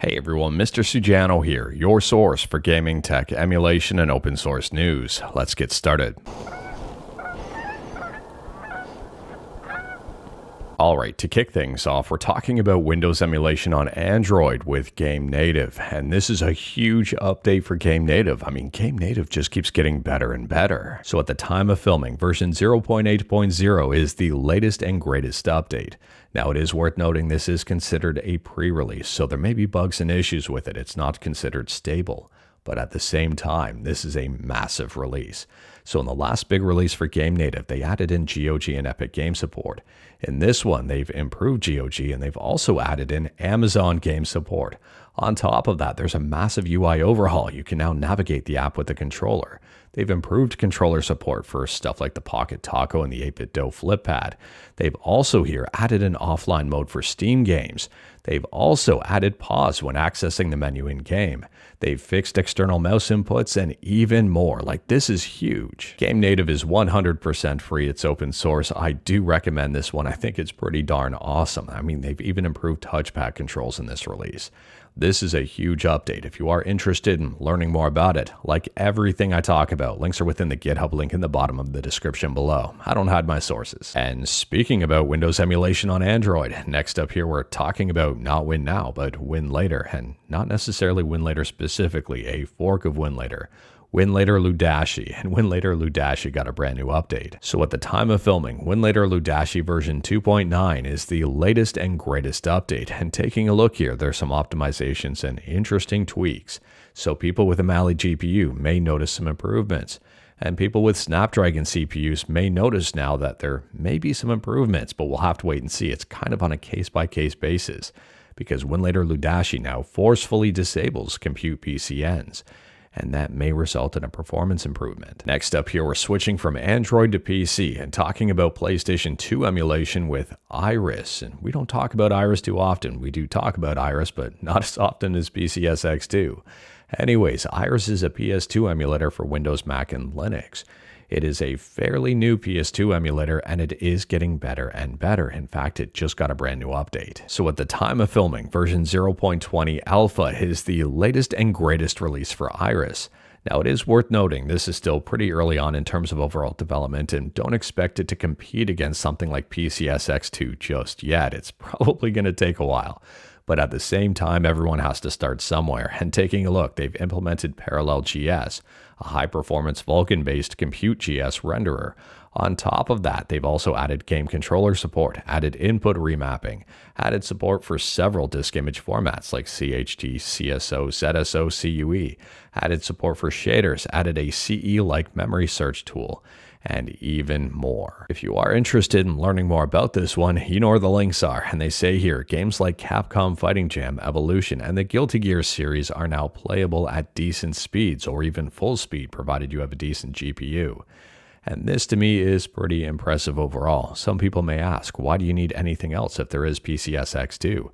Hey everyone, Mr. Sujano here, your source for gaming, tech, emulation, and open source news. Let's get started. Alright, to kick things off, we're talking about Windows emulation on Android with GameNative, and this is a huge update for GameNative. I mean, GameNative just keeps getting better and better. So at the time of filming, version 0.8.0 is the latest and greatest update. Now, it is worth noting this is considered a pre-release, so there may be bugs and issues with it. It's not considered stable. But at the same time, this is a massive release. So in the last big release for GameNative, they added in GOG and Epic Game support. In this one, they've improved GOG and they've also added in Amazon Game support. On top of that, there's a massive UI overhaul. You can now navigate the app with the controller. They've improved controller support for stuff like the Pocket Taco and the 8BitDo Flip Pad. They've also here added an offline mode for Steam games. They've also added pause when accessing the menu in-game. They've fixed external mouse inputs and even more. Like, this is huge. GameNative is 100% free. It's open source. I do recommend this one. I think it's pretty darn awesome. I mean, they've even improved touchpad controls in this release. This is a huge update. If you are interested in learning more about it, like everything I talk about, links are within the GitHub link in the bottom of the description below. I don't hide my sources. And speaking about Windows emulation on Android, next up here we're talking about not WinNow, but Winlator, and not necessarily Winlator specifically, a fork of Winlator. Winlator Ludashi, and Winlator Ludashi got a brand new update. So at the time of filming, Winlator Ludashi version 2.9 is the latest and greatest update, and taking a look here, there's some optimizations and interesting tweaks. So people with a Mali GPU may notice some improvements, and people with Snapdragon CPUs may notice now that there may be some improvements, but we'll have to wait and see. It's kind of on a case-by-case basis, because Winlator Ludashi now forcefully disables compute PCNs. And that may result in a performance improvement. Next up here, we're switching from Android to PC and talking about PlayStation 2 emulation with Iris. And we don't talk about Iris too often. We do talk about Iris, but not as often as PCSX2. Anyways, Iris is a PS2 emulator for Windows, Mac, and Linux. It is a fairly new PS2 emulator, and it is getting better and better. In fact, it just got a brand new update. So at the time of filming, version 0.20 Alpha is the latest and greatest release for Iris. Now, it is worth noting this is still pretty early on in terms of overall development, and don't expect it to compete against something like PCSX2 just yet. It's probably going to take a while. But at the same time, everyone has to start somewhere. And taking a look, they've implemented Parallel GS, a high-performance Vulkan-based Compute GS renderer. On top of that, they've also added game controller support, added input remapping, added support for several disk image formats like CHD, CSO, ZSO, CUE, added support for shaders, added a CE-like memory search tool, and even more. If you are interested in learning more about this one, you know where the links are, and they say here, games like Capcom Fighting Jam, Evolution, and the Guilty Gear series are now playable at decent speeds, or even full speed, provided you have a decent GPU. And this to me is pretty impressive overall. Some people may ask, why do you need anything else if there is PCSX2?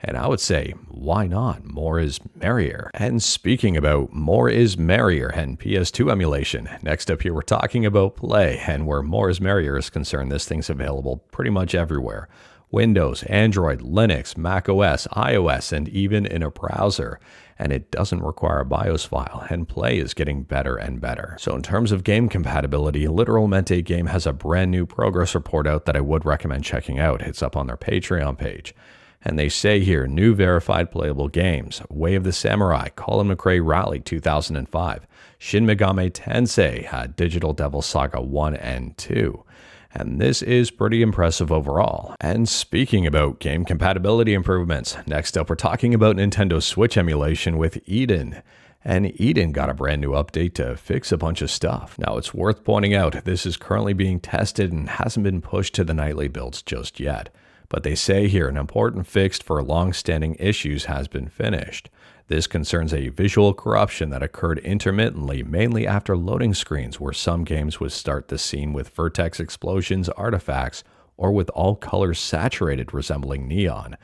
And I would say, why not? More is merrier. And speaking about more is merrier and PS2 emulation, next up here we're talking about Play, and where more is merrier is concerned, this thing's available pretty much everywhere. Windows, Android, Linux, macOS, iOS, and even in a browser. And it doesn't require a BIOS file, and Play is getting better and better. So in terms of game compatibility, Literal Mente Game has a brand new progress report out that I would recommend checking out. It's up on their Patreon page. And they say here, new verified playable games: Way of the Samurai, Colin McRae Rally 2005, Shin Megami Tensei, Digital Devil Saga 1 and 2. And this is pretty impressive overall. And speaking about game compatibility improvements, next up we're talking about Nintendo Switch emulation with Eden. And Eden got a brand new update to fix a bunch of stuff. Now, it's worth pointing out, this is currently being tested and hasn't been pushed to the nightly builds just yet. But they say here an important fix for long-standing issues has been finished. This concerns a visual corruption that occurred intermittently, mainly after loading screens, where some games would start the scene with vertex explosions, artifacts, or with all colors saturated resembling neon.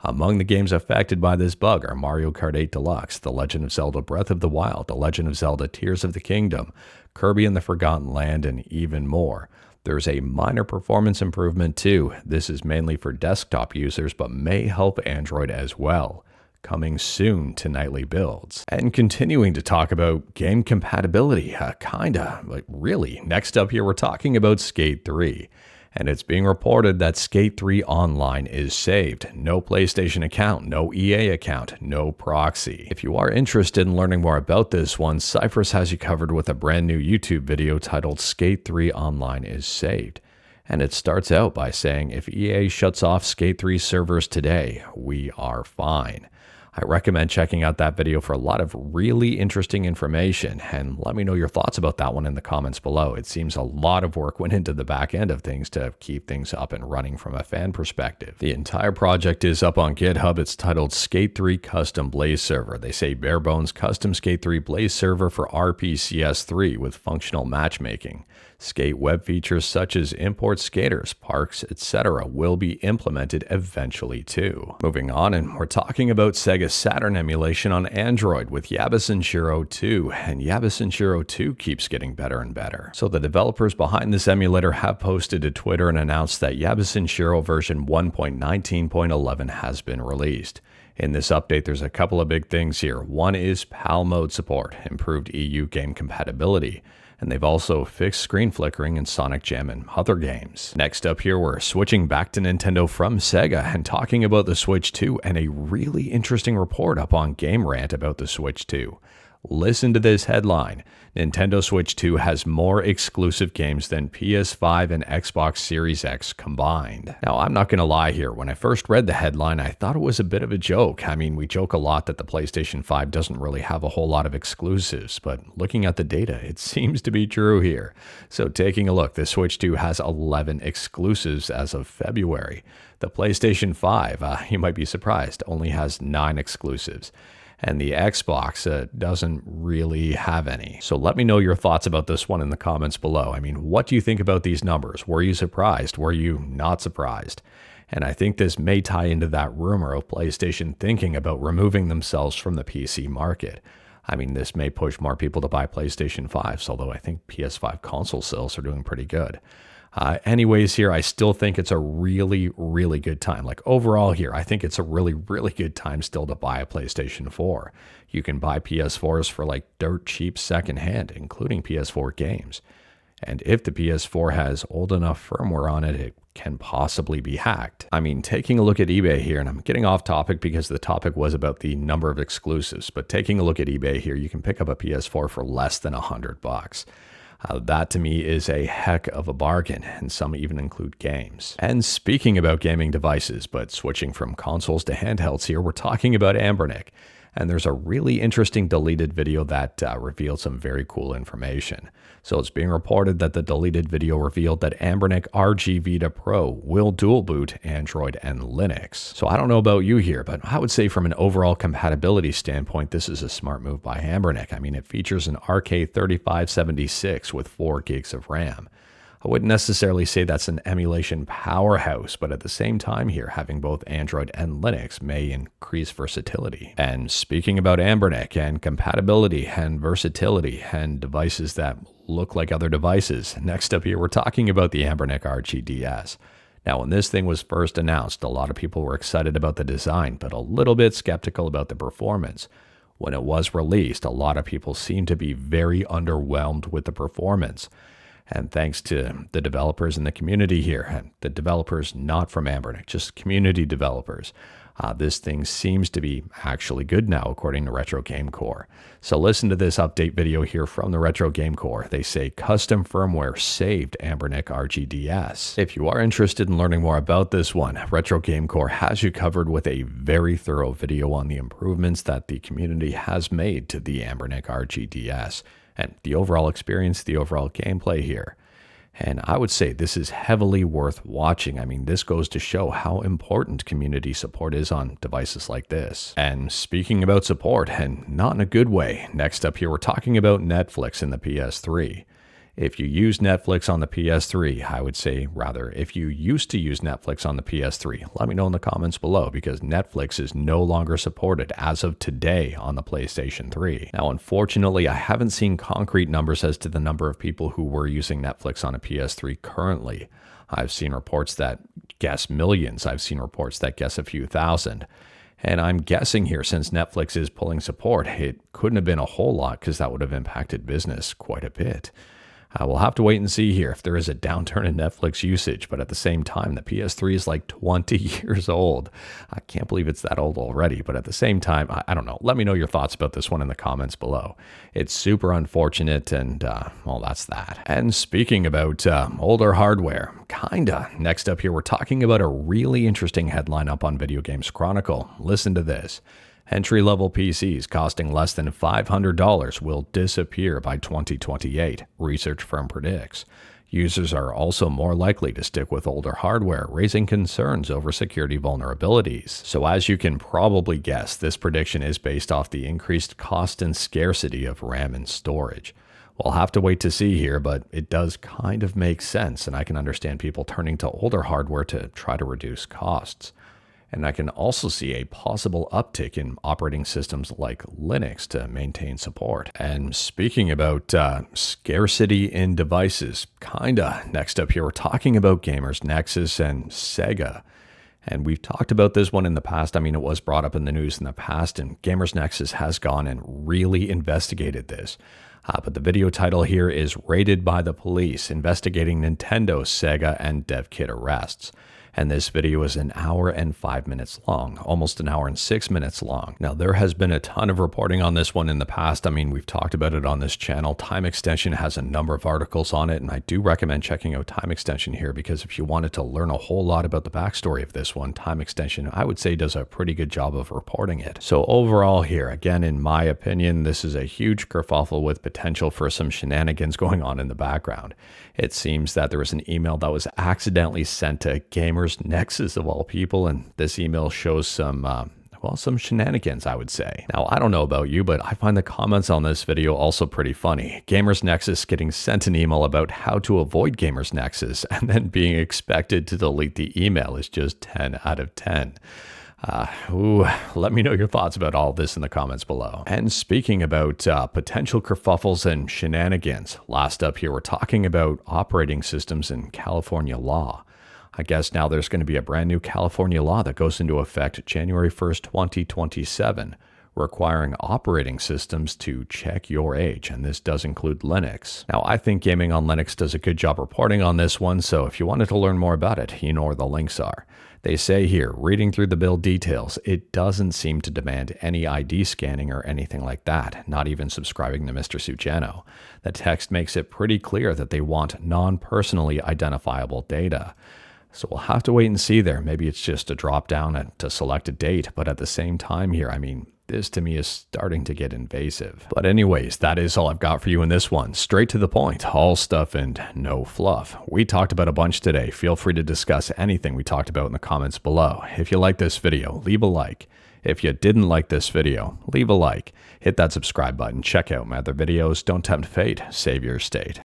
Among the games affected by this bug are Mario Kart 8 Deluxe, The Legend of Zelda Breath of the Wild, The Legend of Zelda Tears of the Kingdom, Kirby and the Forgotten Land, and even more. There's a minor performance improvement too. This is mainly for desktop users, but may help Android as well. coming soon to nightly builds. And continuing to talk about game compatibility, kinda, like really. Next up here, we're talking about Skate 3. And it's being reported that Skate 3 Online is saved. No PlayStation account, no EA account, no proxy. If you are interested in learning more about this one, Cypress has you covered with a brand new YouTube video titled Skate 3 Online is saved. And it starts out by saying, if EA shuts off Skate 3 servers today, we are fine. I recommend checking out that video for a lot of really interesting information, and let me know your thoughts about that one in the comments below. It seems a lot of work went into the back end of things to keep things up and running from a fan perspective. The entire project is up on GitHub. It's titled Skate 3 Custom Blaze Server. They say bare bones custom Skate 3 Blaze server for RPCS3 with functional matchmaking. Skate web features such as import skaters, parks, etc. will be implemented eventually too. Moving on, and we're talking about Sega Saturn emulation on Android with Yabusen Shiro 2, and Yabusen Shiro 2 keeps getting better and better. So the developers behind this emulator have posted to Twitter and announced that Yabusen Shiro version 1.19.11 has been released. In this update, there's a couple of big things here. One is PAL mode support, improved EU game compatibility, and they've also fixed screen flickering in Sonic Jam and other games. Next up here, we're switching back to Nintendo from Sega and talking about the Switch 2 and a really interesting report up on Game Rant about the Switch 2. Listen to this headline. Nintendo Switch 2 has more exclusive games than PS5 and Xbox Series X combined. Now, I'm not going to lie here. When I first read the headline, I thought it was a bit of a joke. I mean, we joke a lot that the PlayStation 5 doesn't really have a whole lot of exclusives, but looking at the data, it seems to be true here. So taking a look, the Switch 2 has 11 exclusives as of February. The PlayStation 5, you might be surprised, only has 9 exclusives. And the Xbox doesn't really have any. So let me know your thoughts about this one in the comments below. I mean, what do you think about these numbers? Were you surprised? Were you not surprised? And I think this may tie into that rumor of PlayStation thinking about removing themselves from the PC market. I mean, this may push more people to buy PlayStation 5s, although I think PS5 console sales are doing pretty good. Anyways, here, I still think it's a really, really good time. Like overall here, I think it's a really, really good time still to buy a PlayStation 4. You can buy PS4s for like dirt cheap secondhand, including PS4 games. And if the PS4 has old enough firmware on it, it can possibly be hacked. I mean, taking a look at eBay here, and I'm getting off topic because the topic was about the number of exclusives, but taking a look at eBay here, you can pick up a PS4 for less than $100. That to me is a heck of a bargain, and some even include games. And speaking about gaming devices, but switching from consoles to handhelds here, we're talking about Anbernic. And there's a really interesting deleted video that revealed some very cool information. So it's being reported that the deleted video revealed that Anbernic RG Vita Pro will dual boot Android and Linux. So I don't know about you here, but I would say from an overall compatibility standpoint, this is a smart move by Anbernic. I mean, it features an RK3576 with 4 gigs of RAM. I wouldn't necessarily say that's an emulation powerhouse, but at the same time here, having both Android and Linux may increase versatility. And speaking about Anbernic and compatibility and versatility and devices that look like other devices, next up here, we're talking about the Anbernic RG DS. Now, when this thing was first announced, a lot of people were excited about the design, but a little bit skeptical about the performance. When it was released, a lot of people seemed to be very underwhelmed with the performance. And thanks to the developers in the community here, and the developers not from Anbernic, just community developers, this thing seems to be actually good now, according to Retro Game Core. So listen to this update video here from the Retro Game Core. They say custom firmware saved Anbernic RGDS. If you are interested in learning more about this one, Retro Game Core has you covered with a very thorough video on the improvements that the community has made to the Anbernic RGDS. And the overall experience, the overall gameplay here. And I would say this is heavily worth watching. I mean, this goes to show how important community support is on devices like this. And speaking about support, and not in a good way, next up here we're talking about Netflix in the PS3. If you use Netflix on the PS3, I would say, rather, if you used to use Netflix on the PS3, let me know in the comments below, because Netflix is no longer supported as of today on the PlayStation 3. Now, unfortunately, I haven't seen concrete numbers as to the number of people who were using Netflix on a PS3 currently. I've seen reports that guess millions. I've seen reports that guess a few thousand. And I'm guessing here, since Netflix is pulling support, it couldn't have been a whole lot because that would have impacted business quite a bit. We'll have to wait and see here if there is a downturn in Netflix usage, but at the same time, the PS3 is like 20 years old. I can't believe it's that old already, but at the same time, I don't know. Let me know your thoughts about this one in the comments below. It's super unfortunate, and well, that's that. And speaking about older hardware, kinda. Next up here, we're talking about a really interesting headline up on Video Games Chronicle. Listen to this. Entry-level PCs costing less than $500 will disappear by 2028, research firm predicts. Users are also more likely to stick with older hardware, raising concerns over security vulnerabilities. So as you can probably guess, this prediction is based off the increased cost and scarcity of RAM and storage. We'll have to wait to see here, but it does kind of make sense, and I can understand people turning to older hardware to try to reduce costs. And I can also see a possible uptick in operating systems like Linux to maintain support. And speaking about scarcity in devices, kinda. Next up here, we're talking about GamersNexus and Sega. And we've talked about this one in the past. I mean, it was brought up in the news in the past, and GamersNexus has gone and really investigated this. But the video title here is Raided by the Police, Investigating Nintendo, Sega, and DevKit Arrests. And this video is an hour and 5 minutes long, almost an hour and 6 minutes long. Now, there has been a ton of reporting on this one in the past. I mean, we've talked about it on this channel. Time Extension has a number of articles on it, and I do recommend checking out Time Extension here, because if you wanted to learn a whole lot about the backstory of this one, Time Extension, I would say, does a pretty good job of reporting it. So overall here, again, in my opinion, this is a huge kerfuffle with potential for some shenanigans going on in the background. It seems that there was an email that was accidentally sent to GamersNexus of all people, and this email shows some shenanigans, I would say. Now, I don't know about you, but I find the comments on this video also pretty funny. GamersNexus getting sent an email about how to avoid GamersNexus, and then being expected to delete the email is just 10 out of 10. Let me know your thoughts about all this in the comments below. And speaking about potential kerfuffles and shenanigans, last up here, we're talking about operating systems in California law. I guess now there's going to be a brand new California law that goes into effect January 1st, 2027, requiring operating systems to check your age, and this does include Linux. Now, I think Gaming on Linux does a good job reporting on this one, so if you wanted to learn more about it, you know where the links are. They say here, reading through the bill details, it doesn't seem to demand any ID scanning or anything like that, not even subscribing to Mr. Sujano. The text makes it pretty clear that they want non-personally identifiable data. So we'll have to wait and see there. Maybe it's just a drop down to select a date, but at the same time here, I mean, this to me is starting to get invasive. But anyways, that is all I've got for you in this one. Straight to the point, all stuff and no fluff. We talked about a bunch today. Feel free to discuss anything we talked about in the comments below. If you like this video, leave a like. If you didn't like this video, leave a like. Hit that subscribe button. Check out my other videos. Don't tempt fate. Save your state.